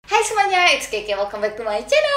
Hai semuanya, it's Keke, welcome back to my channel.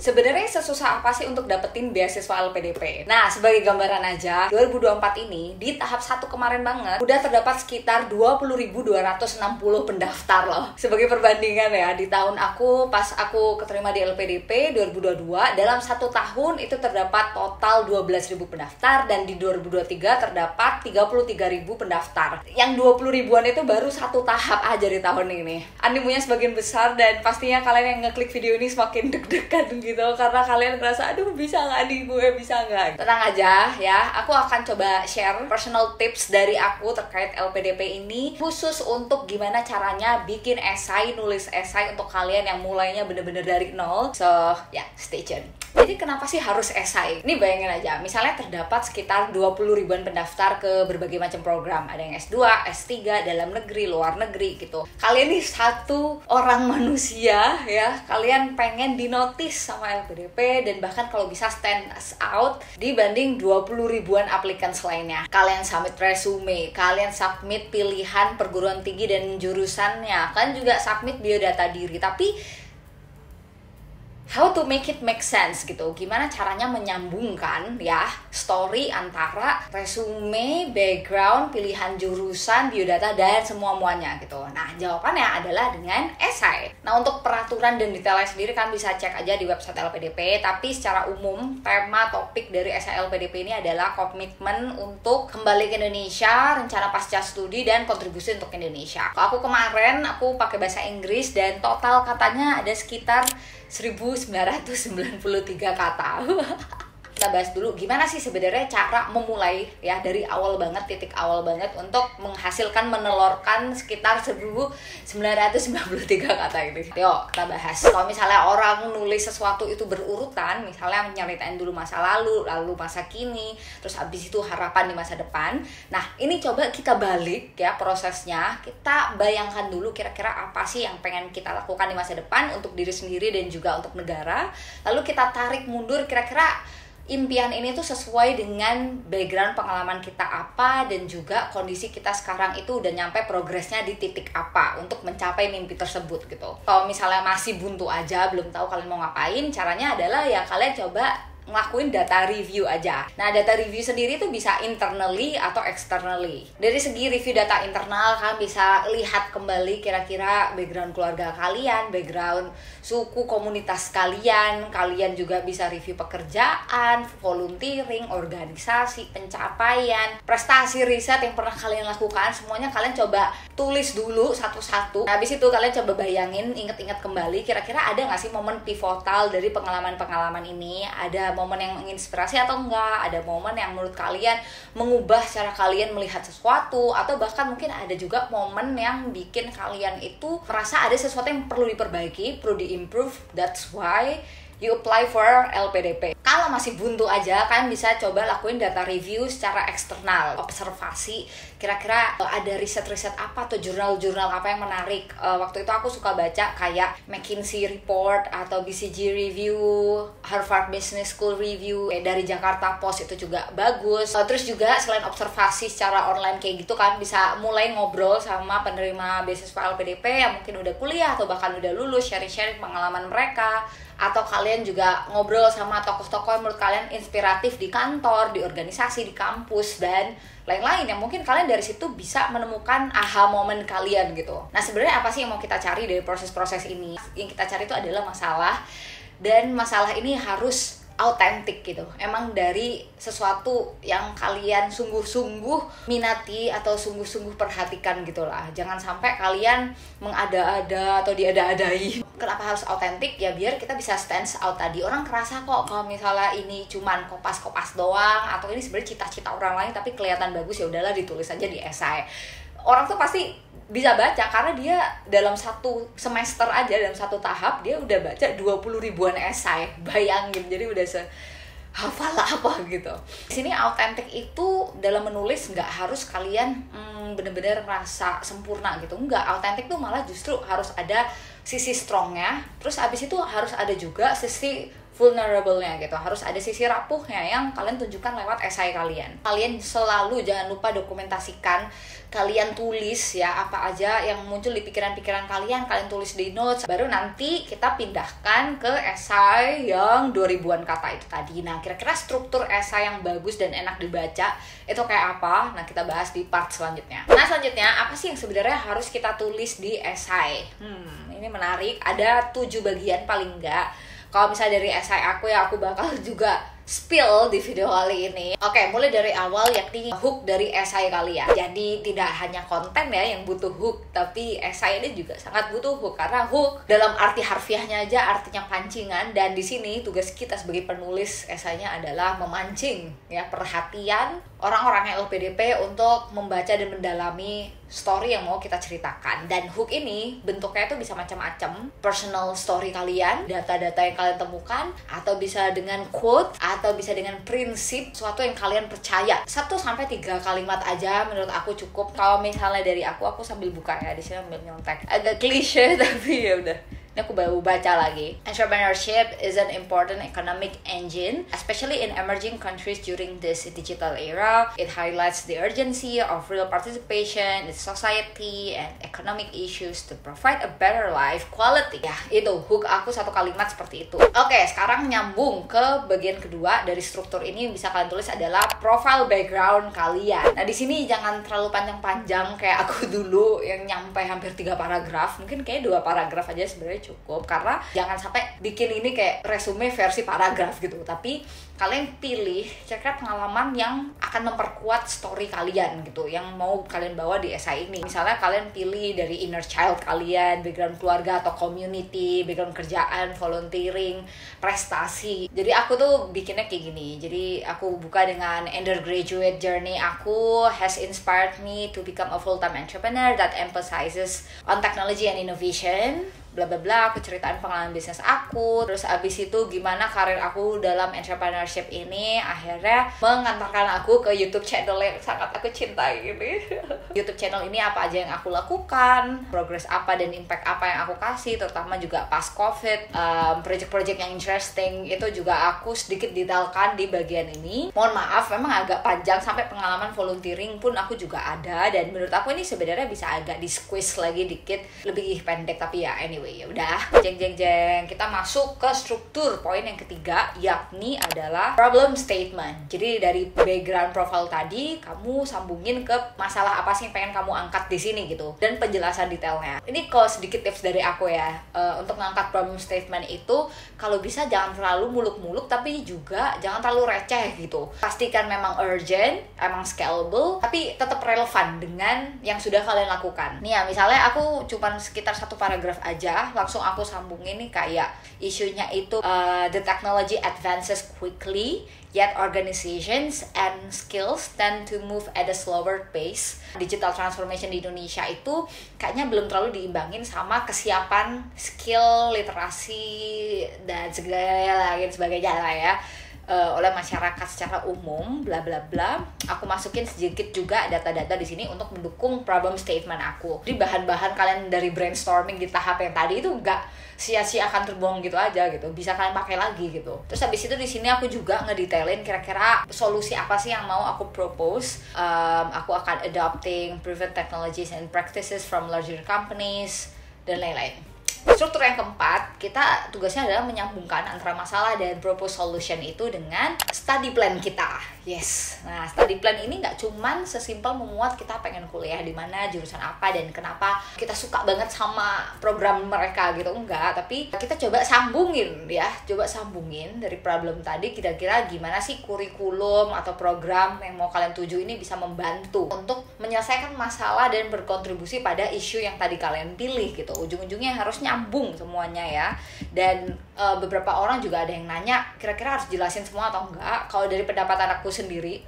Sebenarnya sesusah apa sih untuk dapetin beasiswa LPDP? Nah, sebagai gambaran aja, 2024 ini di tahap 1 kemarin banget udah terdapat sekitar 20.260 pendaftar loh. Sebagai perbandingan ya, di tahun aku pas aku keterima di LPDP 2022, dalam 1 tahun itu terdapat total 12.000 pendaftar, dan di 2023 terdapat 33.000 pendaftar. Yang 20 ribuan itu baru 1 tahap aja di tahun ini. Animunya sebagian besar, dan pastinya kalian yang ngeklik video ini semakin deg-degan gitu, karena kalian ngerasa aduh bisa nggak di gue, bisa nggak. Tenang aja ya, aku akan coba share personal tips dari aku terkait LPDP ini, khusus untuk gimana caranya bikin esai, nulis esai untuk kalian yang mulainya bener-bener dari nol. So ya, stay tune. Jadi kenapa sih harus esai? Ini bayangin aja, misalnya terdapat sekitar 20 ribuan pendaftar ke berbagai macam program. Ada yang S2, S3, dalam negeri, luar negeri gitu. Kalian nih satu orang manusia ya, kalian pengen dinotis sama LPDP, dan bahkan kalau bisa stand out dibanding 20 ribuan applicants lainnya. Kalian submit resume, kalian submit pilihan perguruan tinggi dan jurusannya, kalian juga submit biodata diri, tapi how to make it make sense gitu. Gimana caranya menyambungkan ya story antara resume, background, pilihan jurusan, biodata, dan semua-muanya gitu. Nah, jawabannya adalah dengan esai. Nah, untuk peraturan dan detailnya sendiri kan bisa cek aja di website LPDP, tapi secara umum tema topik dari esai LPDP ini adalah komitmen untuk kembali ke Indonesia, rencana pasca studi, dan kontribusi untuk Indonesia. Kalau aku kemarin aku pakai bahasa Inggris, dan total katanya ada sekitar 1993 kata. Kita bahas dulu gimana sih sebenarnya cara memulai ya dari awal banget, titik awal banget untuk menghasilkan, menelurkan sekitar 1993 kata ini. Yuk kita bahas. Kalau misalnya orang nulis sesuatu itu berurutan, misalnya nyeritain dulu masa lalu, lalu masa kini, terus habis itu harapan di masa depan. Nah, ini coba kita balik ya prosesnya. Kita bayangkan dulu kira-kira apa sih yang pengen kita lakukan di masa depan untuk diri sendiri dan juga untuk negara. Lalu kita tarik mundur, kira-kira impian ini tuh sesuai dengan background pengalaman kita apa, dan juga kondisi kita sekarang itu udah nyampe progresnya di titik apa untuk mencapai mimpi tersebut gitu. Kalau misalnya masih buntu aja, belum tahu kalian mau ngapain, caranya adalah ya kalian coba ngelakuin data review aja. Nah, data review sendiri tuh bisa internally atau externally. Dari segi review data internal, kalian bisa lihat kembali kira-kira background keluarga kalian, background suku, komunitas kalian. Kalian juga bisa review pekerjaan, volunteering, organisasi, pencapaian, prestasi riset yang pernah kalian lakukan. Semuanya kalian coba tulis dulu satu-satu. Nah, habis itu kalian coba bayangin, inget-inget kembali kira-kira ada nggak sih momen pivotal dari pengalaman-pengalaman ini. Ada momen yang menginspirasi atau enggak, ada momen yang menurut kalian mengubah cara kalian melihat sesuatu, atau bahkan mungkin ada juga momen yang bikin kalian itu merasa ada sesuatu yang perlu diperbaiki, perlu diimprove. That's why you apply for LPDP. Kalau masih buntu aja, kalian bisa coba lakuin data review secara eksternal, observasi kira-kira ada riset-riset apa atau jurnal-jurnal apa yang menarik. Waktu itu aku suka baca kayak McKinsey Report atau BCG Review, Harvard Business School Review, dari Jakarta Post itu juga bagus. Terus juga selain observasi secara online kayak gitu, kan bisa mulai ngobrol sama penerima beasiswa LPDP yang mungkin udah kuliah atau bahkan udah lulus, sharing-sharing pengalaman mereka. Atau kalian juga ngobrol sama tokoh-tokoh yang menurut kalian inspiratif di kantor, di organisasi, di kampus, dan lain-lain yang mungkin kalian dari situ bisa menemukan aha moment kalian gitu. Nah, sebenarnya apa sih yang mau kita cari dari proses-proses ini? Yang kita cari itu adalah masalah, dan masalah ini harus autentik gitu. Emang dari sesuatu yang kalian sungguh-sungguh minati atau sungguh-sungguh perhatikan gitulah. Jangan sampai kalian mengada-ada atau diada-adai. Kenapa harus autentik? Ya biar kita bisa stand out tadi. Orang kerasa kok kalau misalnya ini cuman kopas-kopas doang, atau ini sebenarnya cita-cita orang lain tapi kelihatan bagus, ya udahlah ditulis aja di esai. Orang tuh pasti bisa baca karena dia dalam 1 semester aja, dalam 1 tahap dia udah baca 20 ribuan esai. Bayangin, jadi udah hafal apa gitu. Di sini autentik itu dalam menulis nggak harus kalian bener-bener merasa sempurna gitu. Nggak, autentik tuh malah justru harus ada sisi strongnya, terus abis itu harus ada juga sisi vulnerable-nya gitu. Harus ada sisi rapuhnya yang kalian tunjukkan lewat esai kalian. Kalian selalu jangan lupa dokumentasikan, kalian tulis ya apa aja yang muncul di pikiran-pikiran kalian tulis di notes, baru nanti kita pindahkan ke esai yang 2000-an kata itu tadi. Nah, kira-kira struktur esai yang bagus dan enak dibaca itu kayak apa? Nah, kita bahas di part selanjutnya. Nah, selanjutnya apa sih yang sebenarnya harus kita tulis di esai? Ini menarik, ada 7 bagian paling enggak. Kalau misalnya dari esai aku ya, aku bakal juga spill di video kali ini. Oke, mulai dari awal, yakni hook dari esai kalian. Jadi tidak hanya konten ya yang butuh hook, tapi esai ini juga sangat butuh hook. Karena hook dalam arti harfiahnya aja artinya pancingan, dan di sini tugas kita sebagai penulis esainya adalah memancing ya perhatian orang-orang LPDP untuk membaca dan mendalami story yang mau kita ceritakan. Dan hook ini bentuknya itu bisa macam-macam. Personal story kalian, data-data yang kalian temukan, atau bisa dengan quote, atau bisa dengan prinsip, sesuatu yang kalian percaya. 1-3 kalimat aja menurut aku cukup. Kalau misalnya dari aku sambil buka ya, di sini sambil nyontek. Agak klise tapi ya udah. Ini aku baru baca lagi. Entrepreneurship is an important economic engine, especially in emerging countries during this digital era. It highlights the urgency of real participation in society and economic issues to provide a better life quality. Ya, itu hook aku 1 kalimat seperti itu. Oke, sekarang nyambung ke bagian kedua dari struktur ini. Bisa kalian tulis adalah profile background kalian. Nah, di sini jangan terlalu panjang-panjang kayak aku dulu yang nyampe hampir 3 paragraf. Mungkin kayak 2 paragraf aja sebenarnya cukup, karena jangan sampai bikin ini kayak resume versi paragraf gitu. Tapi kalian pilih kira-kira pengalaman yang akan memperkuat story kalian gitu, yang mau kalian bawa di esai ini. Misalnya kalian pilih dari inner child kalian, background keluarga atau community, background kerjaan, volunteering, prestasi. Jadi aku tuh bikinnya kayak gini. Jadi aku buka dengan undergraduate journey aku has inspired me to become a full-time entrepreneur that emphasizes on technology and innovation. Bla bla bla, aku ceritain pengalaman bisnis aku. Terus abis itu gimana karir aku dalam entrepreneurship ini akhirnya mengantarkan aku ke YouTube channel yang sangat aku cintai ini. YouTube channel ini apa aja yang aku lakukan, progress apa dan impact apa yang aku kasih, terutama juga pas COVID. Project-project yang interesting itu juga aku sedikit detailkan di bagian ini. Mohon maaf, memang agak panjang, sampai pengalaman volunteering pun aku juga ada, dan menurut aku ini sebenarnya bisa agak di squeeze lagi dikit, lebih pendek, tapi ya anyway. Ya udah, jeng kita masuk ke struktur poin yang ketiga, yakni adalah problem statement. Jadi dari background profile tadi kamu sambungin ke masalah apa sih yang pengen kamu angkat di sini gitu, dan penjelasan detailnya. Ini kalau sedikit tips dari aku ya, untuk ngangkat problem statement itu kalau bisa jangan terlalu muluk-muluk, tapi juga jangan terlalu receh gitu. Pastikan memang urgent, emang scalable, tapi tetap relevan dengan yang sudah kalian lakukan. Nih ya, misalnya aku cuman sekitar 1 paragraf aja, langsung aku sambungin nih kayak isunya itu the technology advances quickly, yet organizations and skills tend to move at a slower pace. Digital transformation di Indonesia itu kayaknya belum terlalu diimbangin sama kesiapan skill, literasi, dan segala lain sebagainya lah ya, oleh masyarakat secara umum, bla bla bla. Aku masukin sedikit juga data-data di sini untuk mendukung problem statement aku. Jadi bahan-bahan kalian dari brainstorming di tahap yang tadi itu enggak sia-sia akan terbuang gitu aja gitu. Bisa kalian pakai lagi gitu. Terus habis itu di sini aku juga ngedetailin kira-kira solusi apa sih yang mau aku propose. Aku akan adopting proven technologies and practices from larger companies dan lain-lain. Struktur yang keempat, kita tugasnya adalah menyambungkan antara masalah dan propose solution itu dengan study plan kita. Yes, nah study plan ini nggak cuman sesimpel memuat kita pengen kuliah di mana, jurusan apa, dan kenapa kita suka banget sama program mereka gitu, enggak. Tapi kita coba sambungin ya, dari problem tadi kira-kira gimana sih kurikulum atau program yang mau kalian tuju ini bisa membantu untuk menyelesaikan masalah dan berkontribusi pada isu yang tadi kalian pilih gitu. Ujung-ujungnya harus nyambung semuanya ya. Dan beberapa orang juga ada yang nanya kira-kira harus jelasin semua atau enggak. Kalau dari pendapatan aku sendiri,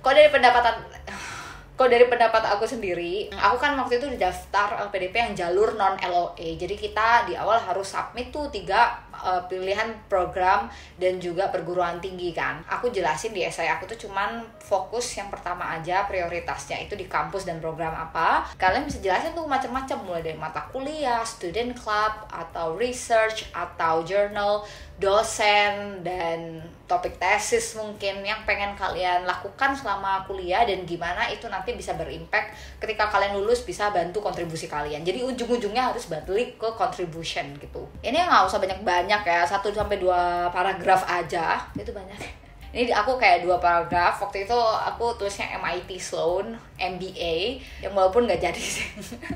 kalau dari pendapat aku sendiri, aku kan waktu itu daftar LPDP yang jalur non LOE. Jadi kita di awal harus submit tuh 3 pilihan program dan juga perguruan tinggi kan. Aku jelasin di essay aku tuh cuman fokus yang pertama aja, prioritasnya itu di kampus dan program apa. Kalian bisa jelasin tuh macam-macam, mulai dari mata kuliah, student club, atau research, atau journal, dosen, dan topik tesis mungkin yang pengen kalian lakukan selama kuliah, dan gimana itu nanti bisa berimpact ketika kalian lulus, bisa bantu kontribusi kalian. Jadi ujung-ujungnya harus balik ke contribution gitu. Ini nggak usah banyak-banyak ya, 1-2 paragraf aja, itu banyak. Ini aku kayak 2 paragraf, waktu itu aku tulisnya MIT Sloan MBA, yang walaupun nggak jadi sih,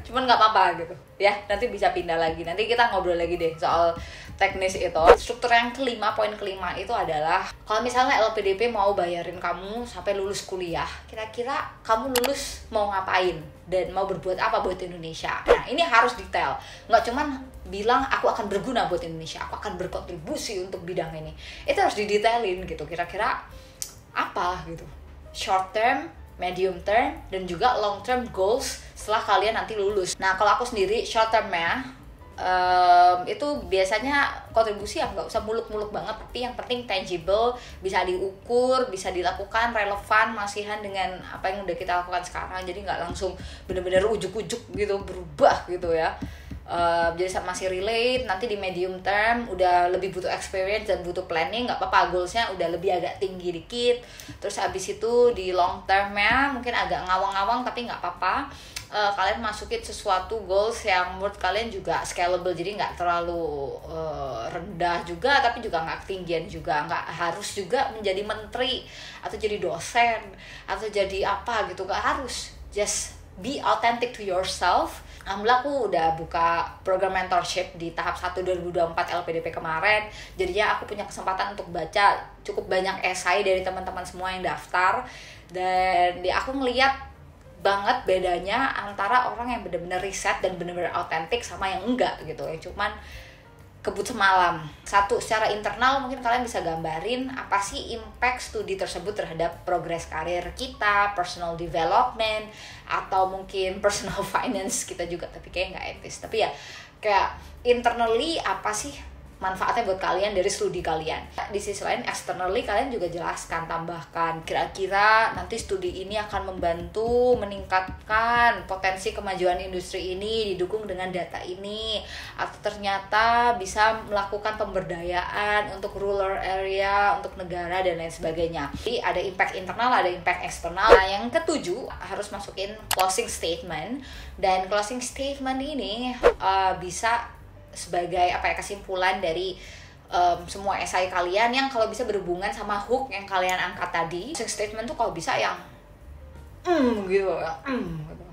cuman nggak apa-apa gitu ya, nanti bisa pindah lagi, nanti kita ngobrol lagi deh soal teknis itu. Struktur yang kelima, poin kelima itu adalah kalau misalnya LPDP mau bayarin kamu sampai lulus kuliah, kira-kira kamu lulus mau ngapain dan mau berbuat apa buat Indonesia. Nah ini harus detail, nggak cuman bilang aku akan berguna buat Indonesia, aku akan berkontribusi untuk bidang ini. Itu harus didetailin gitu, kira-kira apa gitu, short term, medium term, dan juga long term goals setelah kalian nanti lulus. Nah kalau aku sendiri short termnya itu biasanya kontribusi ya nggak usah muluk-muluk banget, tapi yang penting tangible, bisa diukur, bisa dilakukan, relevan, masihan dengan apa yang udah kita lakukan sekarang. Jadi nggak langsung bener-bener ujuk-ujuk gitu berubah gitu ya. Jadi masih relate. Nanti di medium term udah lebih butuh experience dan butuh planning, nggak apa-apa, goalsnya udah lebih agak tinggi dikit. Terus abis itu di long termnya mungkin agak ngawang-ngawang, tapi nggak apa-apa. Kalian masukin sesuatu goals yang menurut kalian juga scalable, jadi nggak terlalu rendah juga, tapi juga nggak ketinggian juga. Nggak harus juga menjadi menteri atau jadi dosen atau jadi apa gitu, nggak harus. Just be authentic to yourself. Alhamdulillah aku udah buka program mentorship di tahap 1 2024 LPDP kemarin. Jadinya aku punya kesempatan untuk baca cukup banyak esai dari teman-teman semua yang daftar. Dan aku ngeliat banget bedanya antara orang yang benar-benar riset dan benar-benar autentik sama yang enggak gitu, yang cuman kebut semalam. Satu, secara internal mungkin kalian bisa gambarin apa sih impact studi tersebut terhadap progres karir kita, personal development, atau mungkin personal finance kita juga, tapi kayak nggak etis. Tapi ya kayak internally apa sih manfaatnya buat kalian dari studi kalian. Di sisi lain externally kalian juga jelaskan, tambahkan kira-kira nanti studi ini akan membantu meningkatkan potensi kemajuan industri ini didukung dengan data ini, atau ternyata bisa melakukan pemberdayaan untuk rural area, untuk negara dan lain sebagainya. Jadi ada impact internal, ada impact eksternal. Nah yang ketujuh harus masukin closing statement, dan closing statement ini bisa sebagai kesimpulan dari semua esai kalian yang kalau bisa berhubungan sama hook yang kalian angkat tadi. Closing statement tuh kalau bisa yang gitu ya, gitu.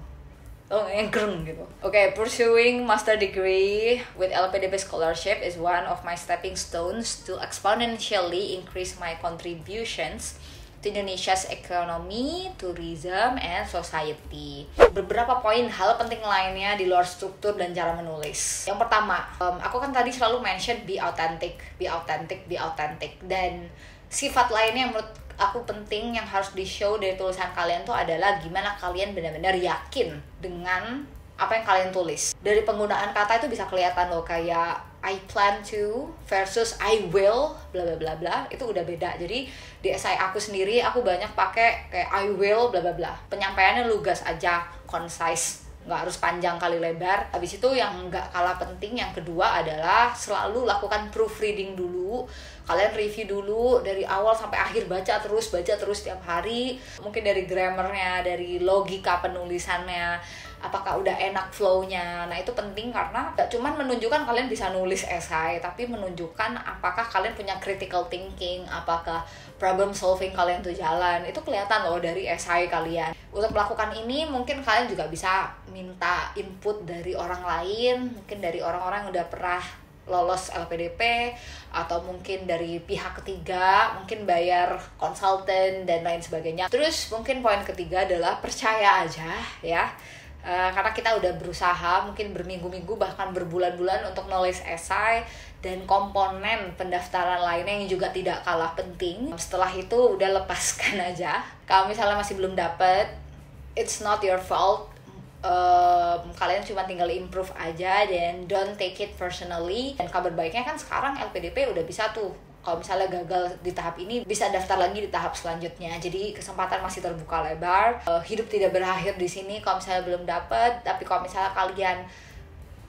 Yang gereng gitu. Pursuing master degree with LPDP scholarship is one of my stepping stones to exponentially increase my contributions to Indonesia's economy, tourism, and society. Beberapa poin hal penting lainnya di luar struktur dan cara menulis. Yang pertama, aku kan tadi selalu mention be authentic, be authentic, be authentic. Dan sifat lainnya yang menurut aku penting yang harus di-show dari tulisan kalian tuh adalah gimana kalian benar-benar yakin dengan apa yang kalian tulis. Dari penggunaan kata itu bisa kelihatan loh, kayak I plan to versus I will bla bla bla bla, itu udah beda. Jadi di esai aku sendiri aku banyak pakai kayak I will bla bla bla. Penyampaiannya lugas aja, concise, nggak harus panjang kali lebar. Habis itu yang nggak kalah penting yang kedua adalah selalu lakukan proofreading dulu. Kalian review dulu dari awal sampai akhir, baca terus setiap hari. Mungkin dari grammarnya, dari logika penulisannya, apakah udah enak flow-nya. Nah itu penting karena gak cuma menunjukkan kalian bisa nulis esai, tapi menunjukkan apakah kalian punya critical thinking, apakah problem solving kalian tuh jalan. Itu kelihatan loh dari esai kalian. Untuk melakukan ini mungkin kalian juga bisa minta input dari orang lain, mungkin dari orang-orang yang udah pernah lolos LPDP, atau mungkin dari pihak ketiga, mungkin bayar konsultan dan lain sebagainya. Terus mungkin poin ketiga adalah percaya aja ya. Karena kita udah berusaha mungkin berminggu-minggu bahkan berbulan-bulan untuk nulis esai dan komponen pendaftaran lainnya yang juga tidak kalah penting. Setelah itu udah lepaskan aja. Kalau misalnya masih belum dapet, it's not your fault. kalian cuma tinggal improve aja, dan don't take it personally. Dan kabar baiknya kan sekarang LPDP udah bisa tuh, kalau misalnya gagal di tahap ini bisa daftar lagi di tahap selanjutnya. Jadi kesempatan masih terbuka lebar. Hidup tidak berakhir di sini kalau misalnya belum dapat. Tapi kalau misalnya kalian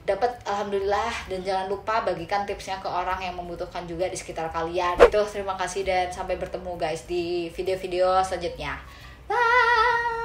dapat, alhamdulillah, dan jangan lupa bagikan tipsnya ke orang yang membutuhkan juga di sekitar kalian. Itu terima kasih dan sampai bertemu guys di video-video selanjutnya. Bye.